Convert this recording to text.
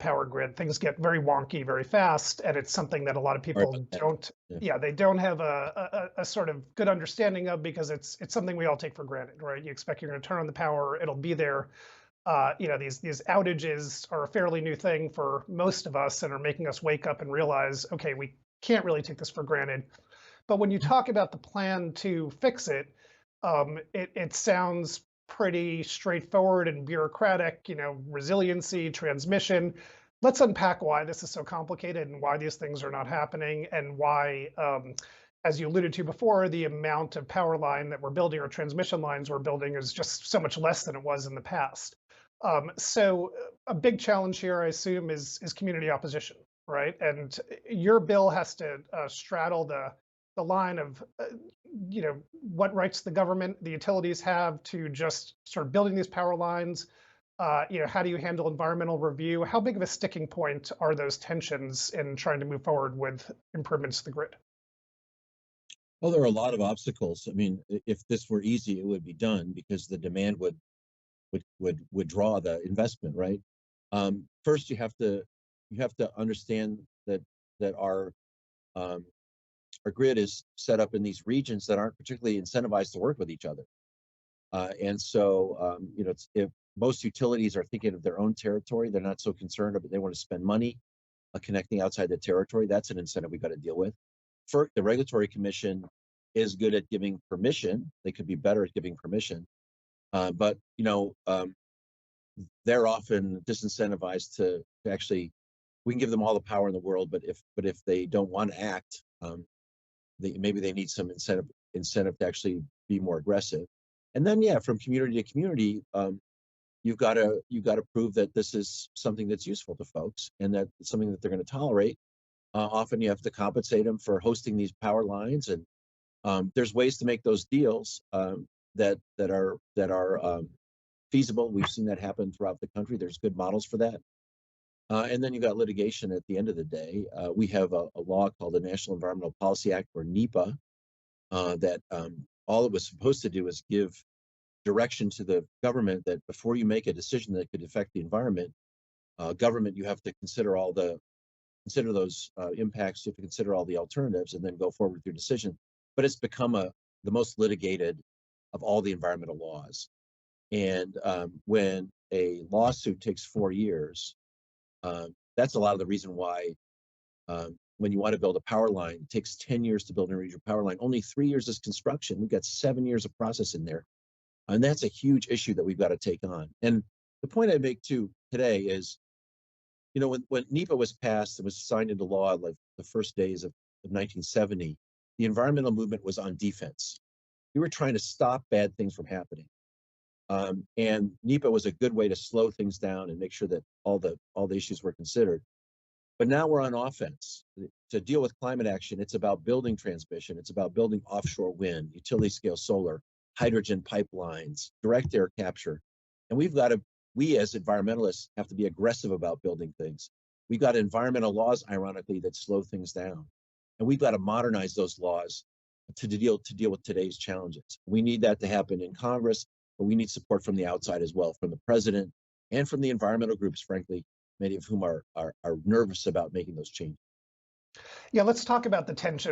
power grid, things get very wonky very fast, and it's something that a lot of Sorry people about that. don't, Yeah. yeah, they don't have a sort of good understanding of, because it's something we all take for granted, right? You expect you're going to turn on the power, it'll be there. These outages are a fairly new thing for most of us and are making us wake up and realize, okay, we can't really take this for granted. But when you talk about the plan to fix it, it sounds pretty straightforward and bureaucratic, resiliency, transmission. Let's unpack why this is so complicated and why these things are not happening, and why, as you alluded to before, the amount of power line that we're building or transmission lines we're building is just so much less than it was in the past. So a big challenge here, I assume, is community opposition, right? And your bill has to straddle the line of what rights the government, the utilities have to just start building these power lines. How do you handle environmental review? How big of a sticking point are those tensions in trying to move forward with improvements to the grid? Well, there are a lot of obstacles. I mean, if this were easy, it would be done because the demand would draw the investment, right? First, you have to understand that our grid is set up in these regions that aren't particularly incentivized to work with each other. And so, if most utilities are thinking of their own territory, they're not so concerned, but they want to spend money connecting outside the territory. That's an incentive we got to deal with. FERC, the regulatory commission, is good at giving permission. They could be better at giving permission, but they're often disincentivized to actually. We can give them all the power in the world, but if they don't want to act, maybe they need some incentive to actually be more aggressive. And then, yeah, from community to community, you've got to prove that this is something that's useful to folks and that it's something that they're going to tolerate. Often you have to compensate them for hosting these power lines, and there's ways to make those deals that are feasible. We've seen that happen throughout the country. There's good models for that. And then you got litigation at the end of the day. We have a law called the National Environmental Policy Act, or NEPA, that all it was supposed to do is give direction to the government that before you make a decision that could affect the environment, government, you have to consider those impacts. You have to consider all the alternatives, and then go forward with your decision. But it's become the most litigated of all the environmental laws. And when a lawsuit takes 4 years, that's a lot of the reason why when you want to build a power line, it takes 10 years to build a regional power line. Only 3 years is construction. We've got 7 years of process in there. And that's a huge issue that we've got to take on. And the point I make too today is, when NEPA was passed and was signed into law, like the first days of 1970, the environmental movement was on defense. We were trying to stop bad things from happening. And NEPA was a good way to slow things down and make sure that all the issues were considered. But now we're on offense. To deal with climate action, it's about building transmission. It's about building offshore wind, utility scale solar, hydrogen pipelines, direct air capture. And we as environmentalists have to be aggressive about building things. We've got environmental laws, ironically, that slow things down. And we've got to modernize those laws to deal with today's challenges. We need that to happen in Congress, but we need support from the outside as well, from the president and from the environmental groups, frankly, many of whom are nervous about making those changes. Yeah, let's talk about the tension